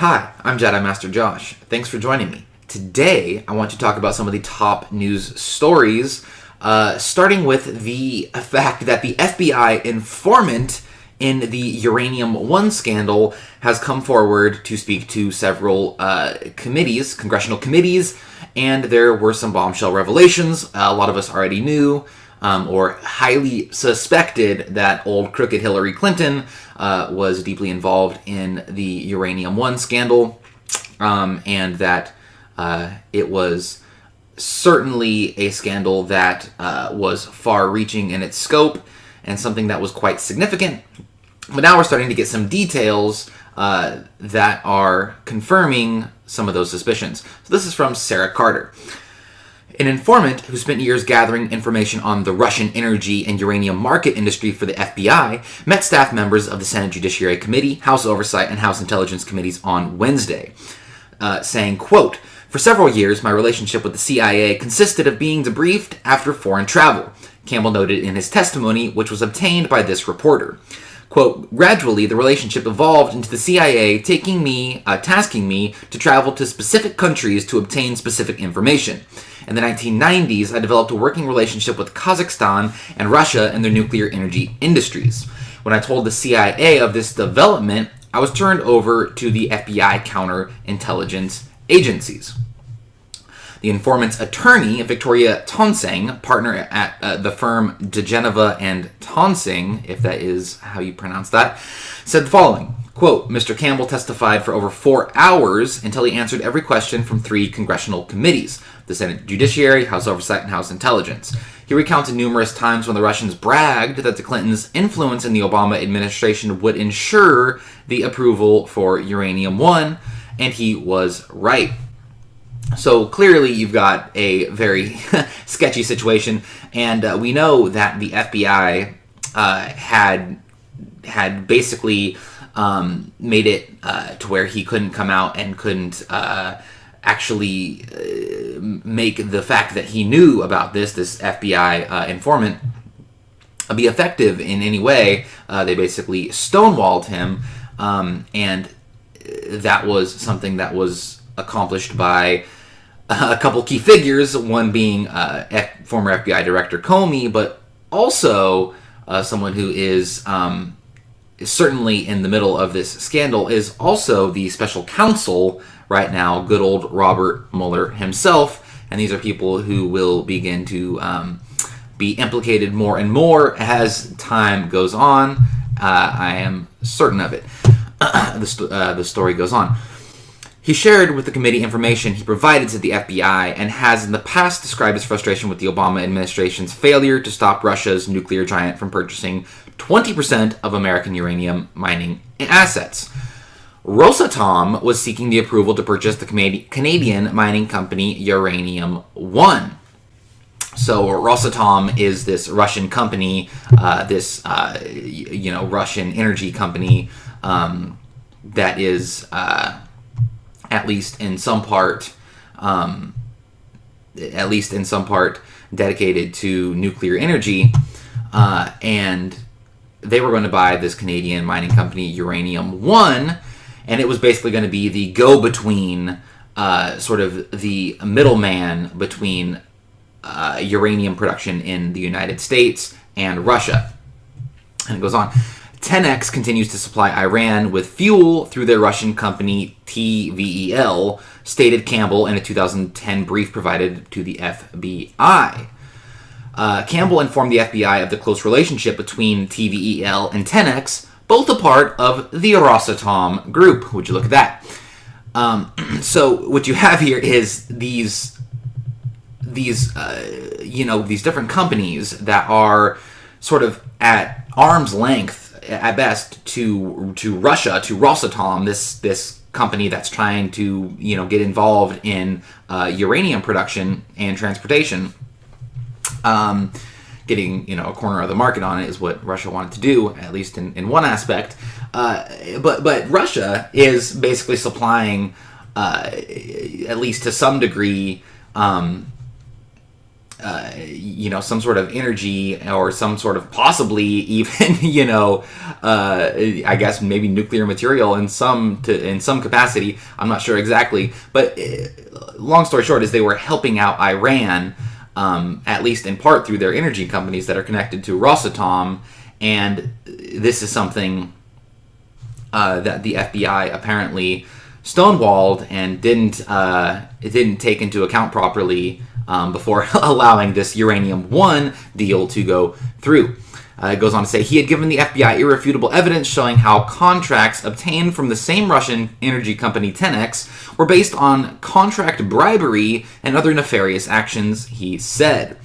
Hi, I'm Jedi Master Josh. Thanks for joining me. Today, I want to talk about some of the top news stories, starting with the fact that the FBI informant in the Uranium One scandal has come forward to speak to several committees, congressional committees, and there were some bombshell revelations. A lot of us already knew or highly suspected that old crooked Hillary Clinton was deeply involved in the Uranium One scandal, and that it was certainly a scandal that was far-reaching in its scope and something that was quite significant. But now we're starting to get some details that are confirming some of those suspicions. So this is from Sarah Carter. An informant who spent years gathering information on the Russian energy and uranium market industry for the FBI met staff members of the Senate Judiciary Committee, House Oversight, and House Intelligence Committees on Wednesday, saying, quote, "For several years, my relationship with the CIA consisted of being debriefed after foreign travel," Campbell noted in his testimony, which was obtained by this reporter. Quote, "Gradually, the relationship evolved into the CIA tasking me to travel to specific countries to obtain specific information. In the 1990s, I developed a working relationship with Kazakhstan and Russia and their nuclear energy industries. When I told the CIA of this development, I was turned over to the FBI counterintelligence agencies." The informant's attorney, Victoria Tonsing, partner at the firm DeGeneva and Tonsing, if that is how you pronounce that, said the following, quote, "Mr. Campbell testified for over 4 hours until he answered every question from 3 congressional committees, the Senate Judiciary, House Oversight, and House Intelligence. He recounted numerous times when the Russians bragged that the Clintons' influence in the Obama administration would ensure the approval for Uranium One, and he was right." So clearly you've got a very sketchy situation, and we know that the FBI had basically made it to where he couldn't come out and couldn't actually make the fact that he knew about this FBI informant be effective in any way. They basically stonewalled him, and that was something that was accomplished by a couple key figures, one being former FBI Director Comey, but also someone who is certainly in the middle of this scandal is also the special counsel right now, good old Robert Mueller himself, and these are people who will begin to be implicated more and more as time goes on. I am certain of it. The story goes on. He shared with the committee information he provided to the FBI and has in the past described his frustration with the Obama administration's failure to stop Russia's nuclear giant from purchasing 20% of American uranium mining assets. Rosatom was seeking the approval to purchase the Canadian mining company Uranium One. So Rosatom is this Russian company, Russian energy company that is at least in some part dedicated to nuclear energy, and they were going to buy this Canadian mining company Uranium One, and it was basically going to be the go-between, sort of the middleman between uranium production in the United States and Russia. And it goes on. 10X continues to supply Iran with fuel through their Russian company TVEL, stated Campbell in a 2010 brief provided to the FBI. Campbell informed the FBI of the close relationship between TVEL and 10X, both a part of the Rosatom group. Would you look at that? So what you have here is these different companies that are sort of at arm's length at best to Russia, to Rosatom, this company that's trying to get involved in uranium production and transportation. Getting a corner of the market on it is what Russia wanted to do, at least in one aspect. But Russia is basically supplying, at least to some degree, some sort of energy or some sort of possibly even, I guess maybe nuclear material in some capacity. I'm not sure exactly, but long story short is they were helping out Iran, at least in part through their energy companies that are connected to Rosatom, and this is something that the FBI apparently stonewalled and didn't take into account properly before allowing this Uranium One deal to go through. It goes on to say he had given the FBI irrefutable evidence showing how contracts obtained from the same Russian energy company 10X were based on contract bribery and other nefarious actions, he said.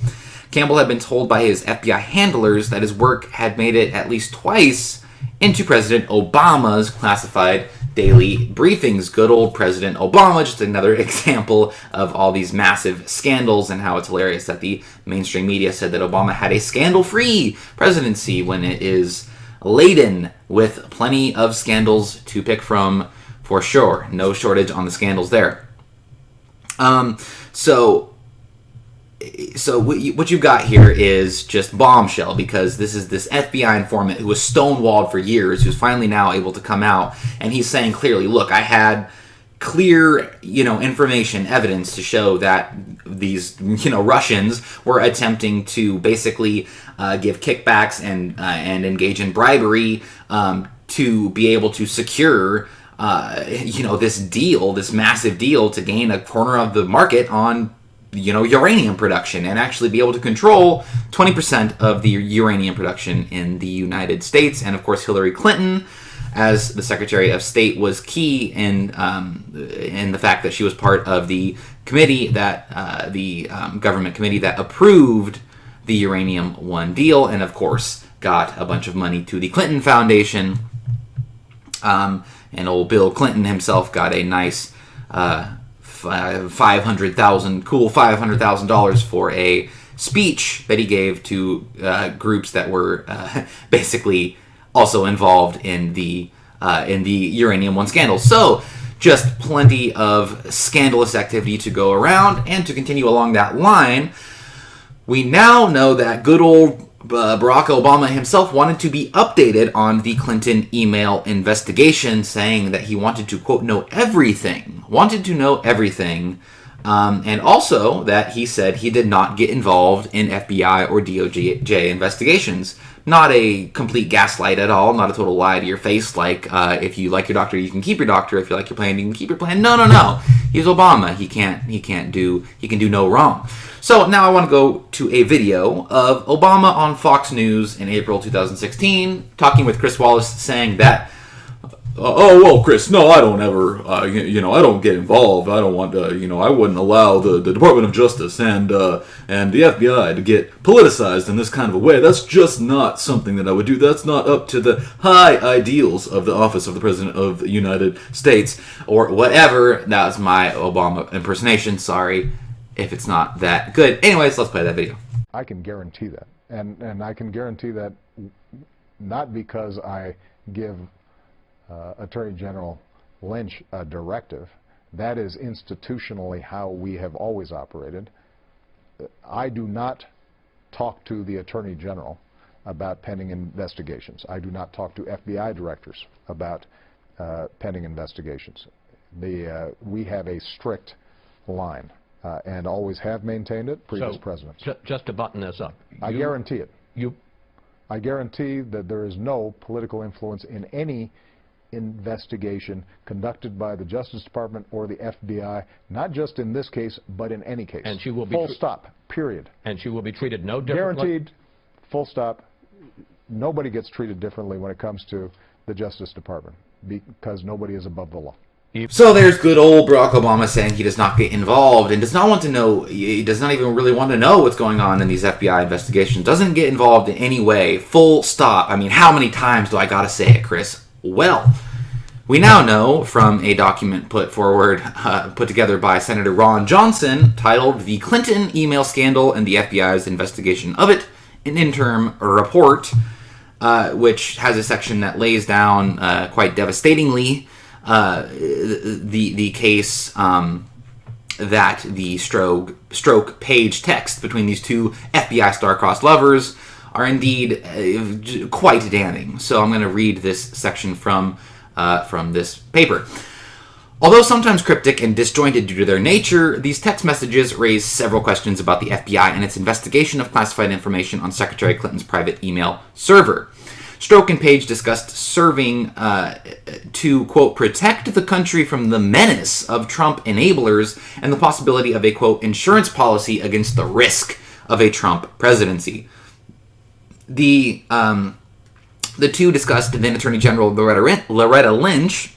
Campbell had been told by his FBI handlers that his work had made it at least twice into President Obama's classified daily briefings. Good old President Obama, just another example of all these massive scandals and how it's hilarious that the mainstream media said that Obama had a scandal-free presidency when it is laden with plenty of scandals to pick from, for sure. No shortage on the scandals there. So what you've got here is just bombshell, because this is this FBI informant who was stonewalled for years, who's finally now able to come out, and he's saying clearly, look, I had clear, information, evidence to show that these, Russians were attempting to basically give kickbacks and engage in bribery to be able to secure this deal, this massive deal to gain a corner of the market on uranium production and actually be able to control 20% of the uranium production in the United States. And of course, Hillary Clinton, as the Secretary of State, was key in the fact that she was part of the committee that the government committee that approved the Uranium One deal, and of course got a bunch of money to the Clinton Foundation. And old Bill Clinton himself got a nice $500,000 for a speech that he gave to groups that were basically also involved in the Uranium One scandal. So just plenty of scandalous activity to go around. And to continue along that line, we now know that good old Barack Obama himself wanted to be updated on the Clinton email investigation, saying that he wanted to, quote, know everything, and also that he said he did not get involved in FBI or DOJ investigations. Not a complete gaslight at all, not a total lie to your face, like if you like your doctor, you can keep your doctor, if you like your plan, you can keep your plan. No. He's Obama. He can do no wrong. So now I want to go to a video of Obama on Fox News in April 2016, talking with Chris Wallace, saying that, oh, well, Chris, no, I don't ever, I don't get involved. I don't want to, I wouldn't allow the Department of Justice and the FBI to get politicized in this kind of a way. That's just not something that I would do. That's not up to the high ideals of the office of the President of the United States, or whatever. That was my Obama impersonation. Sorry if it's not that good. Anyways, let's play that video. I can guarantee that. And I can guarantee that not because I give Attorney General Lynch a directive. That is institutionally how we have always operated. I do not talk to the Attorney General about pending investigations. I do not talk to FBI directors about pending investigations. We have a strict line. And always have maintained it, previous presidents. Just to button this up. I guarantee it. I guarantee that there is no political influence in any investigation conducted by the Justice Department or the FBI, not just in this case, but in any case. And she will be full stop, period. And she will be treated no differently? Guaranteed, full stop. Nobody gets treated differently when it comes to the Justice Department, because nobody is above the law. So there's good old Barack Obama saying he does not get involved and does not want to know, he does not even really want to know what's going on in these FBI investigations, doesn't get involved in any way, full stop. I mean, how many times do I gotta say it, Chris? Well, we now know from a document put together by Senator Ron Johnson, titled The Clinton Email Scandal and the FBI's Investigation of It, an interim report, which has a section that lays down quite devastatingly the case that the Strobe stroke page text between these two FBI star-crossed lovers are indeed quite damning. So I'm going to read this section from this paper. Although sometimes cryptic and disjointed due to their nature, these text messages raise several questions about the FBI and its investigation of classified information on Secretary Clinton's private email server. Stroke and Page discussed serving to, quote, protect the country from the menace of Trump enablers and the possibility of a, quote, insurance policy against the risk of a Trump presidency. The two discussed then Attorney General Loretta Lynch,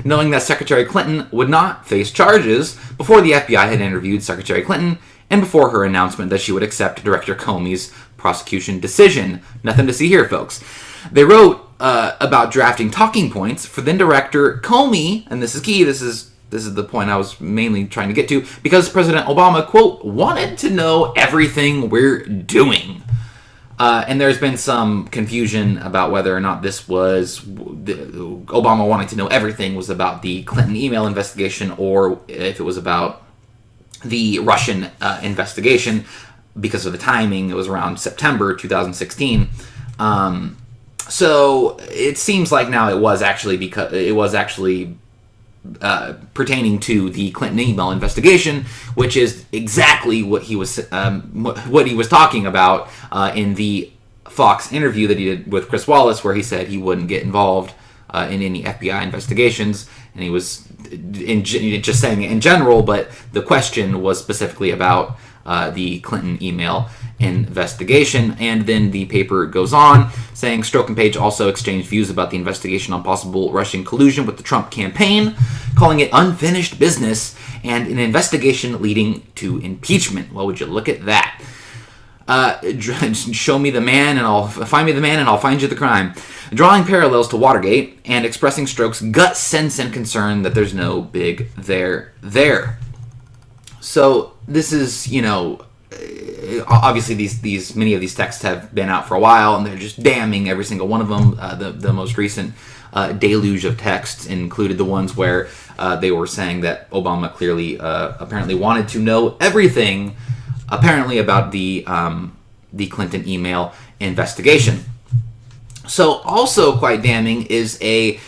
knowing that Secretary Clinton would not face charges before the FBI had interviewed Secretary Clinton and before her announcement that she would accept Director Comey's prosecution decision. Nothing to see here, folks. They wrote about drafting talking points for then Director Comey, and this is key, this is the point I was mainly trying to get to, because President Obama, quote, wanted to know everything we're doing. And there's been some confusion about whether or not this was Obama wanting to know everything was about the Clinton email investigation or if it was about the Russian investigation. Because of the timing, it was around September 2016. So it seems like now it was actually pertaining to the Clinton email investigation, which is exactly what he was talking about in the Fox interview that he did with Chris Wallace, where he said he wouldn't get involved in any FBI investigations, and he was just saying it in general, but the question was specifically about the Clinton email investigation. And then the paper goes on saying Stroke and Page also exchanged views about the investigation on possible Russian collusion with the Trump campaign, calling it unfinished business and an investigation leading to impeachment. Well, would you look at that? Show me the man and I'll find me the man and I'll find you the crime. Drawing parallels to Watergate and expressing Stroke's gut sense and concern that there's no big there. So this is, obviously these many of these texts have been out for a while, and they're just damning every single one of them. The most recent deluge of texts included the ones where they were saying that Obama clearly apparently wanted to know everything apparently about the Clinton email investigation. So also quite damning is a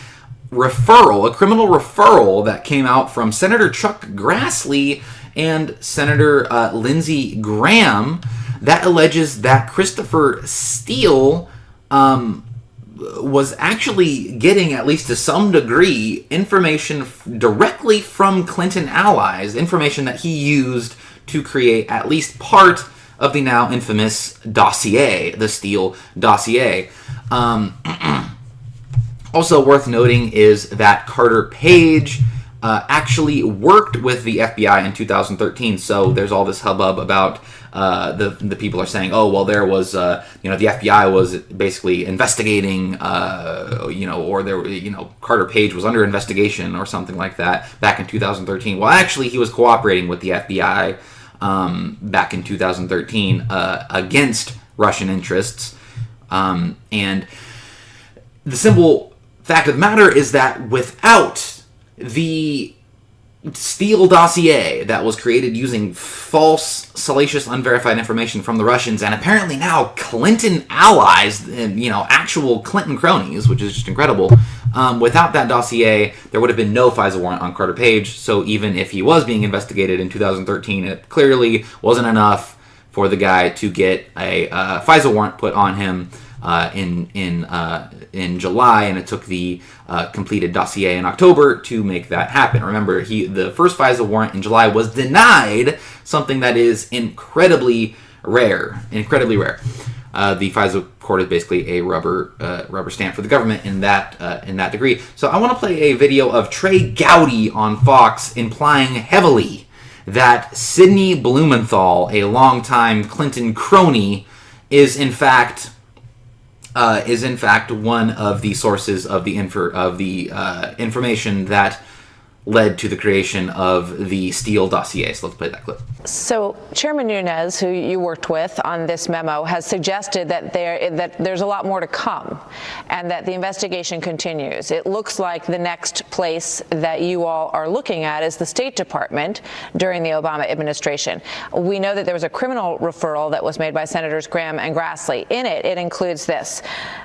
criminal referral that came out from Senator Chuck Grassley and Senator Lindsey Graham that alleges that Christopher Steele was actually getting, at least to some degree, information directly from Clinton allies, information that he used to create at least part of the now infamous dossier, the Steele dossier. Also worth noting is that Carter Page actually worked with the FBI in 2013. So there's all this hubbub about the people are saying, oh, well, there was, the FBI was basically investigating, or there, Carter Page was under investigation or something like that back in 2013. Well, actually, he was cooperating with the FBI back in 2013 against Russian interests. And the simple fact of the matter is that without the Steele dossier that was created using false, salacious, unverified information from the Russians, and apparently now Clinton allies, actual Clinton cronies, which is just incredible. Without that dossier, there would have been no FISA warrant on Carter Page, so even if he was being investigated in 2013, it clearly wasn't enough for the guy to get a FISA warrant put on him in July, and it took the completed dossier in October to make that happen. Remember, the first FISA warrant in July was denied, something that is incredibly rare. The FISA court is basically a rubber stamp for the government in that degree. So I want to play a video of Trey Gowdy on Fox implying heavily that Sidney Blumenthal, a longtime Clinton crony, is in fact one of the sources of the information that led to the creation of the Steele dossier. So let's play that clip. So Chairman Nunes, who you worked with on this memo, has suggested that there's a lot more to come and that the investigation continues. It looks like the next place that you all are looking at is the State Department during the Obama administration. We know that there was a criminal referral that was made by Senators Graham and Grassley. In it, it includes this.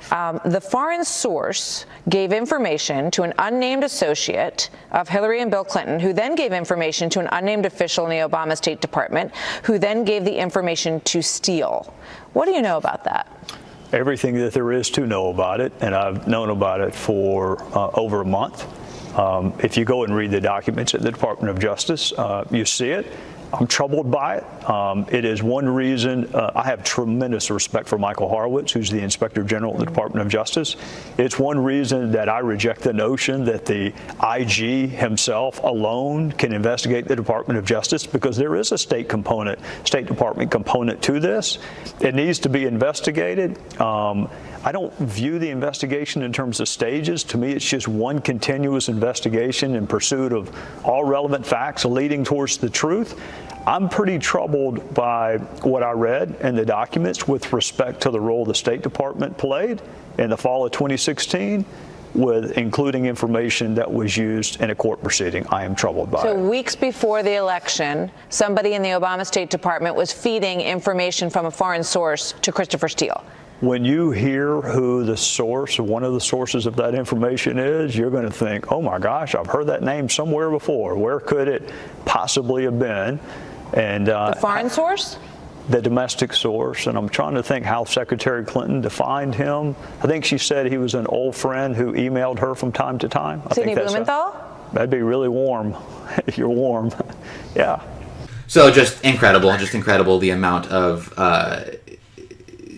The foreign source gave information to an unnamed associate of Hillary and Bill Clinton, who then gave information to an unnamed official in the Obama State Department, who then gave the information to Steele. What do you know about that? Everything that there is to know about it, and I've known about it for over a month. If you go and read the documents at the Department of Justice, you see it. I'm troubled by it. It is one reason I have tremendous respect for Michael Horowitz, who's the Inspector General of the Department of Justice. It's one reason that I reject the notion that the IG himself alone can investigate the Department of Justice, because there is a State Department component to this. It needs to be investigated. I don't view the investigation in terms of stages. To me, it's just one continuous investigation in pursuit of all relevant facts leading towards the truth. I'm pretty troubled by what I read in the documents with respect to the role the State Department played in the fall of 2016, with including information that was used in a court proceeding. I am troubled by it. So weeks before the election, somebody in the Obama State Department was feeding information from a foreign source to Christopher Steele. When you hear who the source, one of the sources of that information is, you're going to think, oh my gosh, I've heard that name somewhere before. Where could it possibly have been? And the foreign source? The domestic source. And I'm trying to think how Secretary Clinton defined him. I think she said he was an old friend who emailed her from time to time. Sidney Blumenthal? That'd be really warm if you're warm. Yeah. So just incredible the amount of,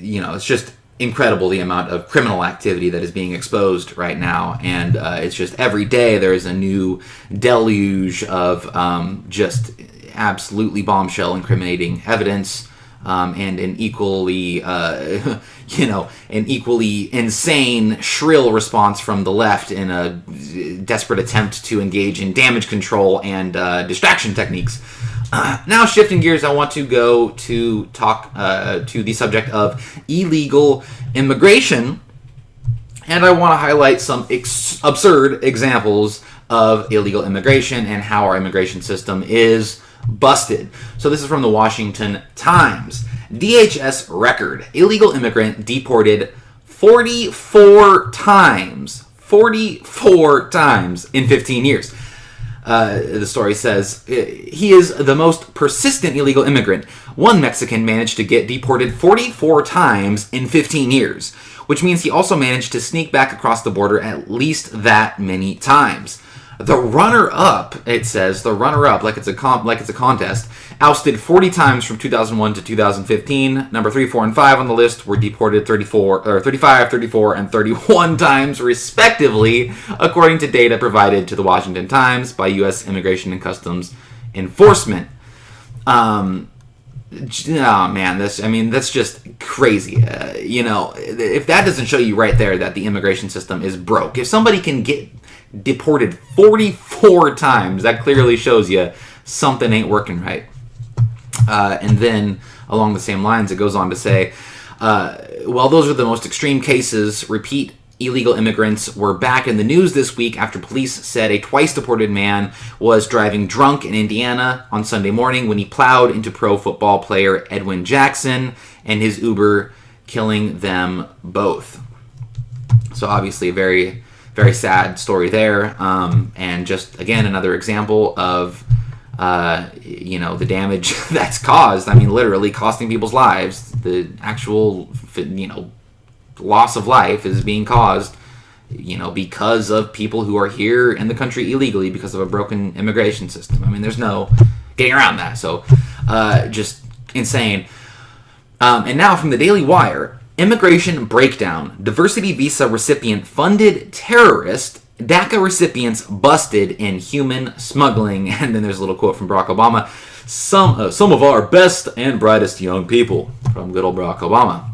it's just incredible the amount of criminal activity that is being exposed right now. And it's just every day there is a new deluge of just absolutely bombshell incriminating evidence, and an equally, an equally insane, shrill response from the left in a desperate attempt to engage in damage control and distraction techniques. Now, shifting gears, I want to go to talk to the subject of illegal immigration, and I want to highlight some absurd examples of illegal immigration and how our immigration system is busted. So this is from the Washington Times. DHS Record. Illegal immigrant deported 44 times. 44 times in 15 years. The story says, he is the most persistent illegal immigrant. One Mexican managed to get deported 44 times in 15 years, which means he also managed to sneak back across the border at least that many times. The runner-up, it says, like it's a contest, ousted 40 times from 2001 to 2015. Number 3, 4, and 5 on the list were deported 35, 34, and 31 times, respectively, according to data provided to the Washington Times by U.S. Immigration and Customs Enforcement. Oh man, that's just crazy. If that doesn't show you right there that the immigration system is broke, if somebody can get deported 44 times, that clearly shows you something ain't working right. And then along the same lines, it goes on to say, well, those are the most extreme cases. Repeat illegal immigrants were back in the news this week after police said a twice-deported man was driving drunk in Indiana on Sunday morning when he plowed into pro football player Edwin Jackson and his Uber, killing them both. So obviously a very, very sad story there. And just, again, another example of, the damage that's caused. I mean, literally costing people's lives. The actual, loss of life is being caused, because of people who are here in the country illegally because of a broken immigration system. I mean, there's no getting around that. So, just insane. And now from the Daily Wire, immigration breakdown. Diversity visa recipient funded terrorist. DACA recipients busted in human smuggling. And then there's a little quote from Barack Obama. Some of our best and brightest young people, from good old Barack Obama.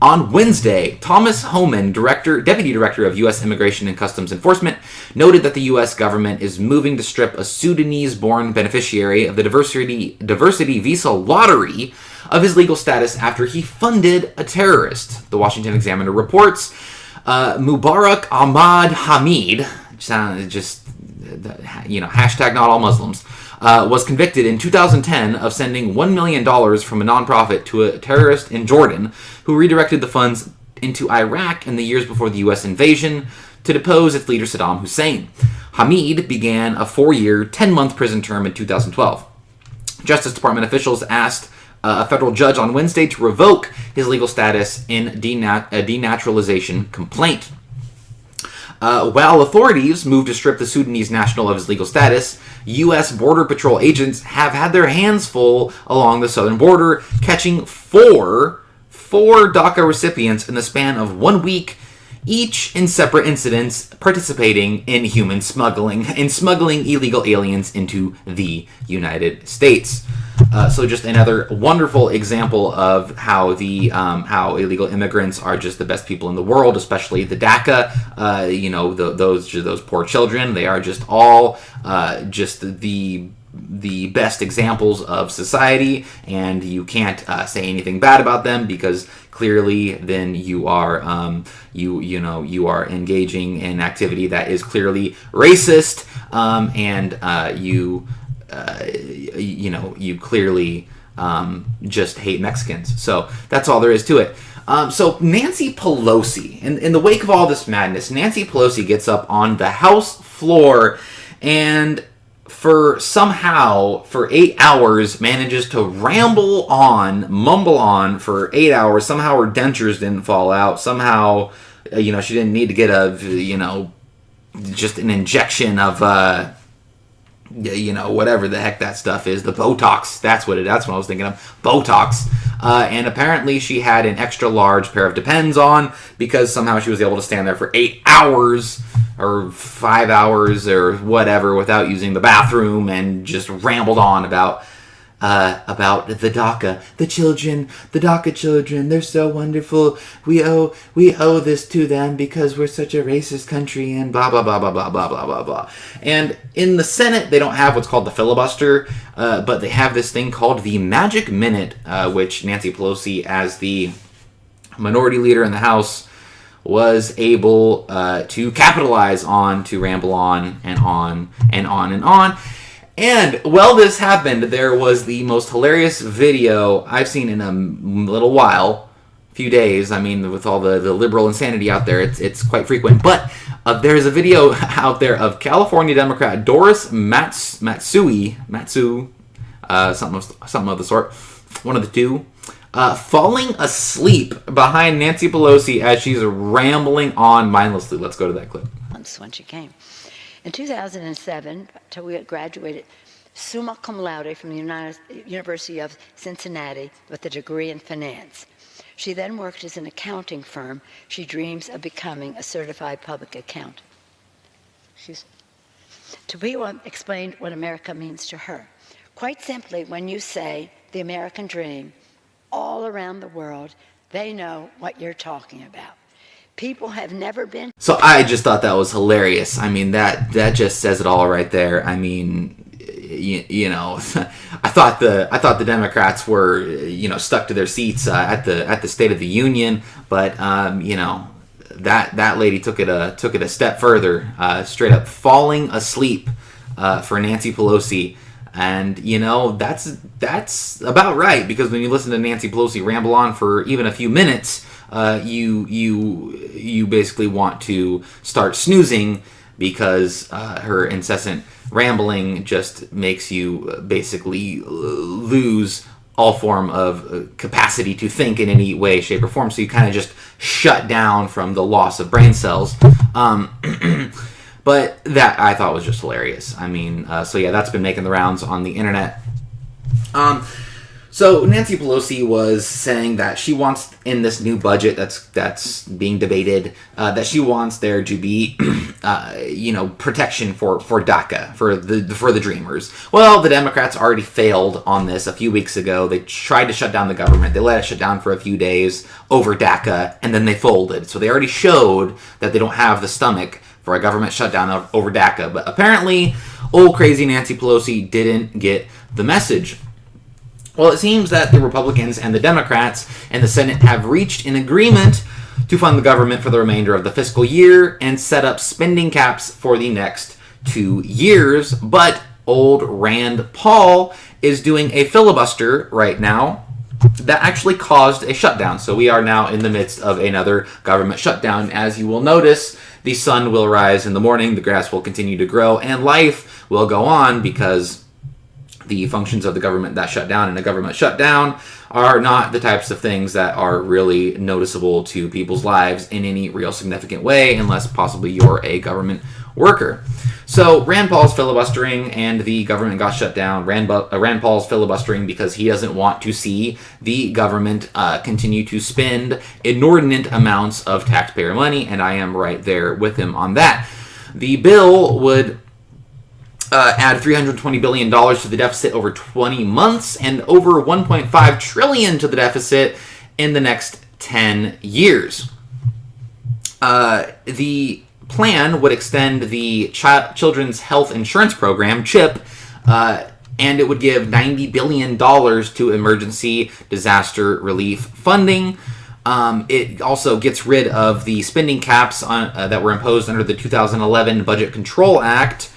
On Wednesday, Thomas Homan, Deputy Director of U.S. Immigration and Customs Enforcement, noted that the U.S. government is moving to strip a Sudanese-born beneficiary of the diversity visa lottery of his legal status after he funded a terrorist. The Washington Examiner reports Mubarak Ahmad Hamid, hashtag not all Muslims, was convicted in 2010 of sending $1 million from a nonprofit to a terrorist in Jordan who redirected the funds into Iraq in the years before the U.S. invasion to depose its leader Saddam Hussein. Hamid began a 4-year, 10-month prison term in 2012. Justice Department officials asked a federal judge on Wednesday to revoke his legal status in a denaturalization complaint. While authorities moved to strip the Sudanese national of his legal status, U.S. Border Patrol agents have had their hands full along the southern border, catching four DACA recipients in the span of 1 week, each in separate incidents participating in human smuggling and smuggling illegal aliens into the United States. So just another wonderful example of how how illegal immigrants are just the best people in the world, especially the DACA. Those poor children. They are just all just the best examples of society, and you can't say anything bad about them because clearly then you are you are engaging in activity that is clearly racist, and you clearly just hate Mexicans. So that's all there is to it. So Nancy Pelosi, in the wake of all this madness, Nancy Pelosi gets up on the House floor and for 8 hours manages to mumble on for 8 hours. Somehow her dentures didn't fall out. Somehow, she didn't need to get just an injection of whatever the heck that stuff is, the Botox. That's what I was thinking of, Botox. And apparently she had an extra large pair of Depends on because somehow she was able to stand there for 8 hours or 5 hours or whatever without using the bathroom and just rambled on about the DACA, the DACA children, they're so wonderful. We owe this to them because we're such a racist country and blah, blah, blah, blah, blah, blah, blah, blah, blah. And in the Senate, they don't have what's called the filibuster, but they have this thing called the Magic Minute, which Nancy Pelosi, as the minority leader in the House, was able to capitalize on, to ramble on and on and on and on. And while this happened, there was the most hilarious video I've seen in a little while, few days. I mean, with all the liberal insanity out there, it's quite frequent. But there's a video out there of California Democrat Doris Matsui, something of the sort, one of the two, falling asleep behind Nancy Pelosi as she's rambling on mindlessly. Let's go to that clip. When she came. In 2007, we graduated summa cum laude from the University of Cincinnati with a degree in finance. She then worked as an accounting firm. She dreams of becoming a certified public accountant. To be explained what America means to her. Quite simply, when you say the American dream, all around the world, they know what you're talking about. People have never been. So I just thought that was hilarious. I mean, that just says it all right there. I mean, I thought the Democrats were stuck to their seats at the State of the Union, but that lady took it a step further, straight up falling asleep for Nancy Pelosi. And that's about right, because when you listen to Nancy Pelosi ramble on for even a few minutes, you basically want to start snoozing, because her incessant rambling just makes you basically lose all form of capacity to think in any way, shape, or form. So you kind of just shut down from the loss of brain cells. But that I thought was just hilarious. I mean, so yeah, that's been making the rounds on the internet. So Nancy Pelosi was saying that she wants, in this new budget that's being debated, that she wants there to be, protection for DACA, for the Dreamers. Well, the Democrats already failed on this a few weeks ago. They tried to shut down the government. They let it shut down for a few days over DACA, and then they folded. So they already showed that they don't have the stomach for a government shutdown over DACA. But apparently, old crazy Nancy Pelosi didn't get the message. Well, it seems that the Republicans and the Democrats and the Senate have reached an agreement to fund the government for the remainder of the fiscal year and set up spending caps for the next 2 years. But old Rand Paul is doing a filibuster right now that actually caused a shutdown. So we are now in the midst of another government shutdown. As you will notice, the sun will rise in the morning, the grass will continue to grow, and life will go on because the functions of the government that shut down in a government shutdown are not the types of things that are really noticeable to people's lives in any real significant way, unless possibly you're a government worker. So Rand Paul's filibustering and the government got shut down. Rand Paul's filibustering because he doesn't want to see the government continue to spend inordinate amounts of taxpayer money, and I am right there with him on that. The bill would add $320 billion to the deficit over 20 months and over $1.5 trillion to the deficit in the next 10 years. The plan would extend the Children's Health Insurance Program, CHIP, and it would give $90 billion to emergency disaster relief funding. It also gets rid of the spending caps that were imposed under the 2011 Budget Control Act,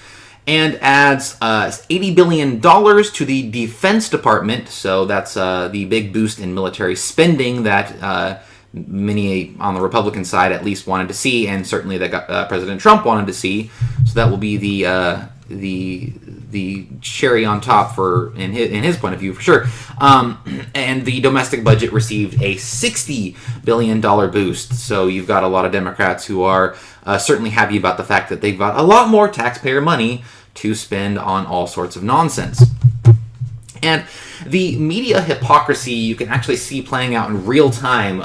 and adds $80 billion to the Defense Department. So that's the big boost in military spending that many on the Republican side at least wanted to see, and certainly that President Trump wanted to see. So that will be the cherry on top for in his point of view for sure. And the domestic budget received a $60 billion boost. So you've got a lot of Democrats who are certainly happy about the fact that they've got a lot more taxpayer money to spend on all sorts of nonsense. And the media hypocrisy you can actually see playing out in real time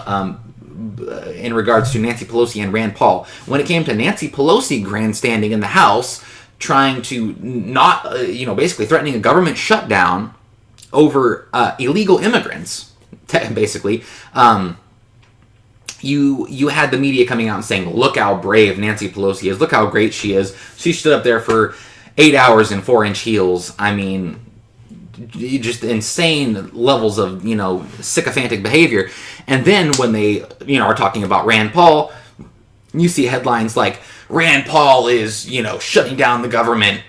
in regards to Nancy Pelosi and Rand Paul. When it came to Nancy Pelosi grandstanding in the House, trying to not, basically threatening a government shutdown over illegal immigrants, basically, you had the media coming out and saying, look how brave Nancy Pelosi is, look how great she is. She stood up there for 8 hours in 4-inch heels. I mean, just insane levels of, sycophantic behavior. And then when they, are talking about Rand Paul, you see headlines like, Rand Paul is, shutting down the government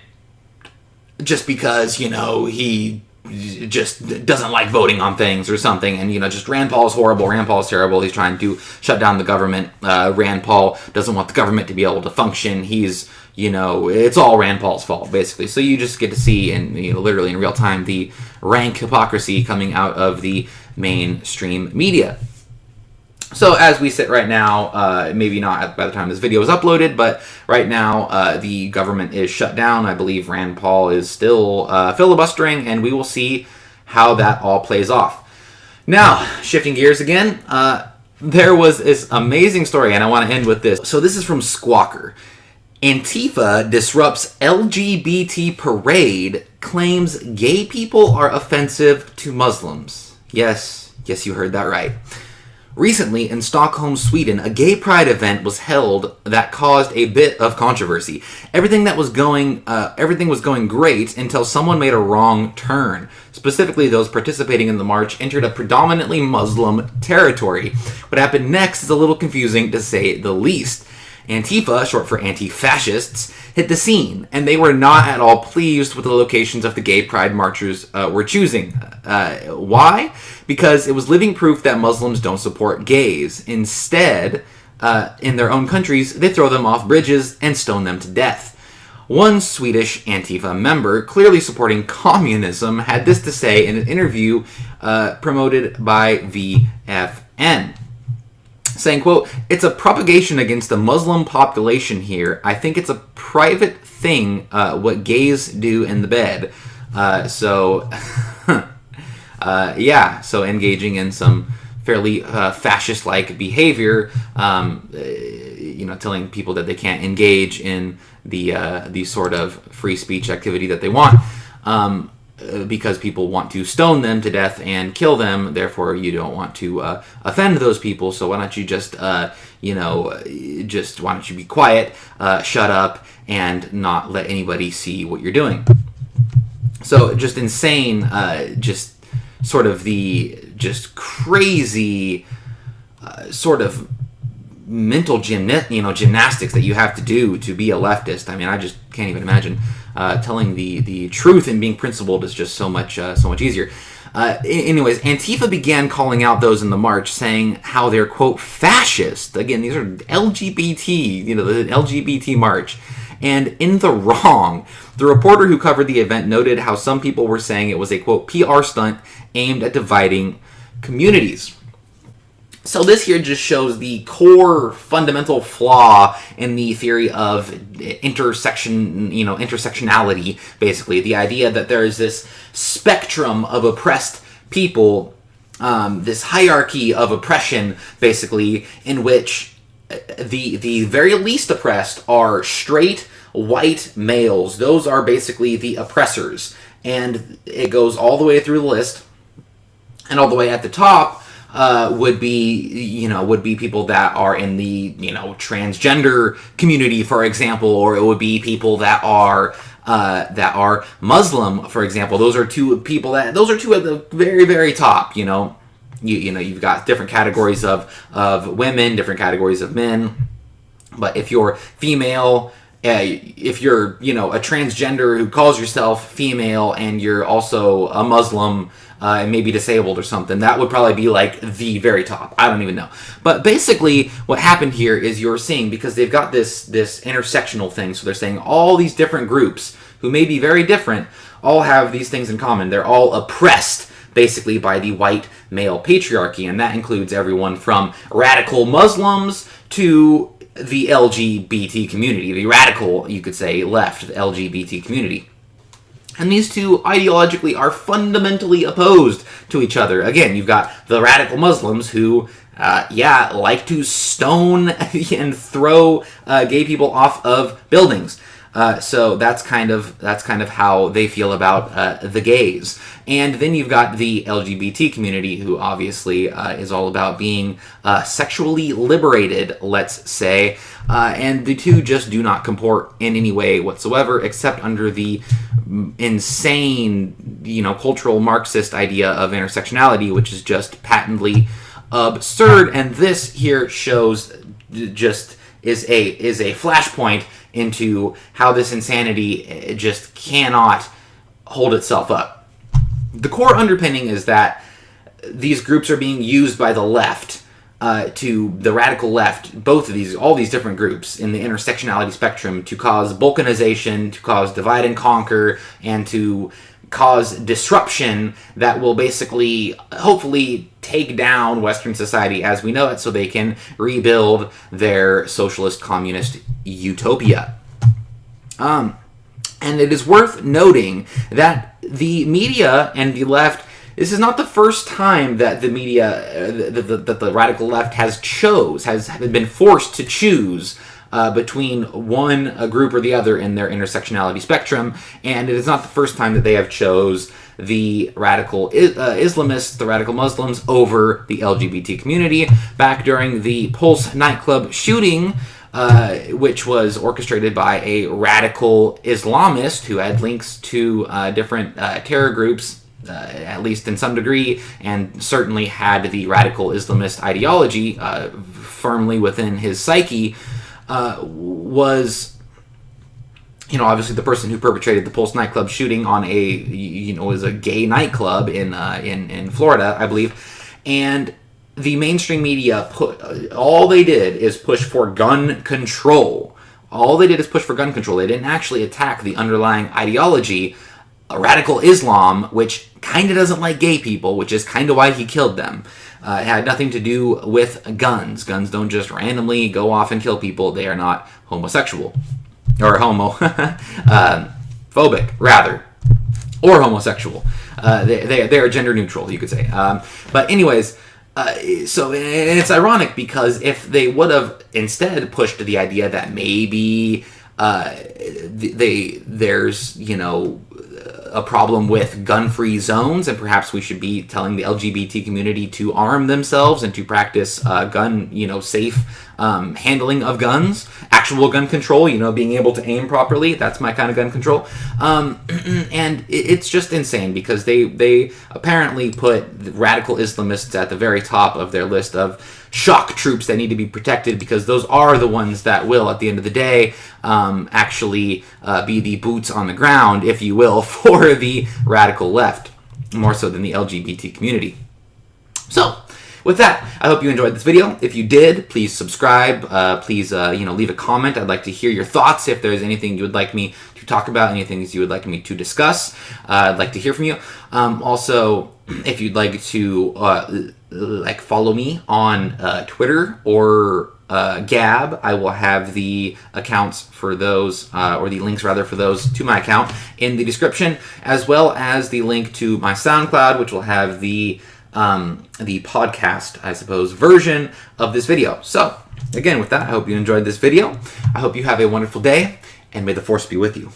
just because, he just doesn't like voting on things or something. And, just Rand Paul is horrible. Rand Paul is terrible. He's trying to shut down the government. Rand Paul doesn't want the government to be able to function. He's, it's all Rand Paul's fault, basically. So you just get to see, in literally in real time, the rank hypocrisy coming out of the mainstream media. So as we sit right now, maybe not by the time this video is uploaded, but right now the government is shut down. I believe Rand Paul is still filibustering, and we will see how that all plays off. Now, shifting gears again, there was this amazing story, and I want to end with this. So this is from Squawker. Antifa disrupts LGBT parade, claims gay people are offensive to Muslims. Yes, you heard that right. Recently, in Stockholm, Sweden, a gay pride event was held that caused a bit of controversy. Everything was going great until someone made a wrong turn. Specifically, those participating in the march entered a predominantly Muslim territory. What happened next is a little confusing, to say the least. Antifa, short for anti-fascists, hit the scene, and they were not at all pleased with the locations of the gay pride marchers were choosing. Why? Because it was living proof that Muslims don't support gays. Instead, in their own countries, they throw them off bridges and stone them to death. One Swedish Antifa member, clearly supporting communism, had this to say in an interview promoted by VFN. Saying, quote, "It's a propagation against the Muslim population here. I think it's a private thing, what gays do in the bed." so engaging in some fairly fascist-like behavior, telling people that they can't engage in the sort of free speech activity that they want, because people want to stone them to death and kill them. Therefore, you don't want to offend those people. So why don't you just why don't you be quiet, shut up, and not let anybody see what you're doing? So just insane, just sort of the just crazy sort of mental gymnastics that you have to do to be a leftist. I mean, I just can't even imagine. Telling the truth and being principled is just so much easier. Anyways, Antifa began calling out those in the march, saying how they're, quote, fascist. Again, these are LGBT, the LGBT march. And in the wrong. The reporter who covered the event noted how some people were saying it was a, quote, PR stunt aimed at dividing communities. So this here just shows the core fundamental flaw in the theory of intersectionality, basically. The idea that there is this spectrum of oppressed people, this hierarchy of oppression, basically, in which the very least oppressed are straight white males. Those are basically the oppressors. And it goes all the way through the list. And all the way at the top would be people that are in the transgender community, for example, or it would be people that are Muslim, for example. Those are two at the very, very top. You've got different categories of women, different categories of men. But if you're female, if you're a transgender who calls yourself female and you're also a Muslim, and maybe disabled or something, that would probably be like the very top. I don't even know. But basically what happened here is you're seeing, because they've got this intersectional thing, so they're saying all these different groups who may be very different all have these things in common. They're all oppressed basically by the white male patriarchy, and that includes everyone from radical Muslims to the LGBT community, the radical, you could say, left, the LGBT community. And these two ideologically are fundamentally opposed to each other. Again, you've got the radical Muslims who, like to stone and throw gay people off of buildings. So that's kind of how they feel about the gays. And then you've got the LGBT community, who obviously is all about being sexually liberated, let's say. And the two just do not comport in any way whatsoever, except under the insane, cultural Marxist idea of intersectionality, which is just patently absurd. And this here shows just is a flashpoint into how this insanity just cannot hold itself up. The core underpinning is that these groups are being used by the left, to the radical left, all these different groups in the intersectionality spectrum, to cause balkanization, to cause divide and conquer, and to cause disruption that will basically, hopefully, take down Western society as we know it, so they can rebuild their socialist communist utopia. And it is worth noting that the media and the left, this is not the first time that the media, that the radical left has been forced to choose between a group or the other in their intersectionality spectrum, and it is not the first time that they have chose the radical Islamists, the radical Muslims, over the LGBT community. Back during the Pulse nightclub shooting, which was orchestrated by a radical Islamist who had links to different terror groups, at least in some degree, and certainly had the radical Islamist ideology firmly within his psyche, was, obviously the person who perpetrated the Pulse nightclub shooting on was a gay nightclub in Florida, I believe, and the mainstream media all they did is push for gun control. They didn't actually attack the underlying ideology, radical Islam, which kind of doesn't like gay people, which is kind of why he killed them. It had nothing to do with guns. Guns don't just randomly go off and kill people. They are not homosexual. Or phobic, rather. Or homosexual. They are gender neutral, you could say. But anyways, so and it's ironic because if they would have instead pushed the idea that maybe there's a problem with gun-free zones, and perhaps we should be telling the LGBT community to arm themselves and to practice gun, safe handling of guns, actual gun control, being able to aim properly. That's my kind of gun control. And it's just insane because they apparently put radical Islamists at the very top of their list of shock troops that need to be protected, because those are the ones that will, at the end of the day, actually be the boots on the ground, if you will, for the radical left, more so than the LGBT community. So, with that, I hope you enjoyed this video. If you did, please subscribe. Please, leave a comment. I'd like to hear your thoughts. If there's anything you would like me to talk about, anything you would like me to discuss, I'd like to hear from you. Also, if you'd like to follow me on Twitter or Gab, I will have the accounts for those, or the links rather for those to my account in the description, as well as the link to my SoundCloud, which will have the podcast, I suppose, version of this video. So, again, with that, I hope you enjoyed this video. I hope you have a wonderful day, and may the Force be with you.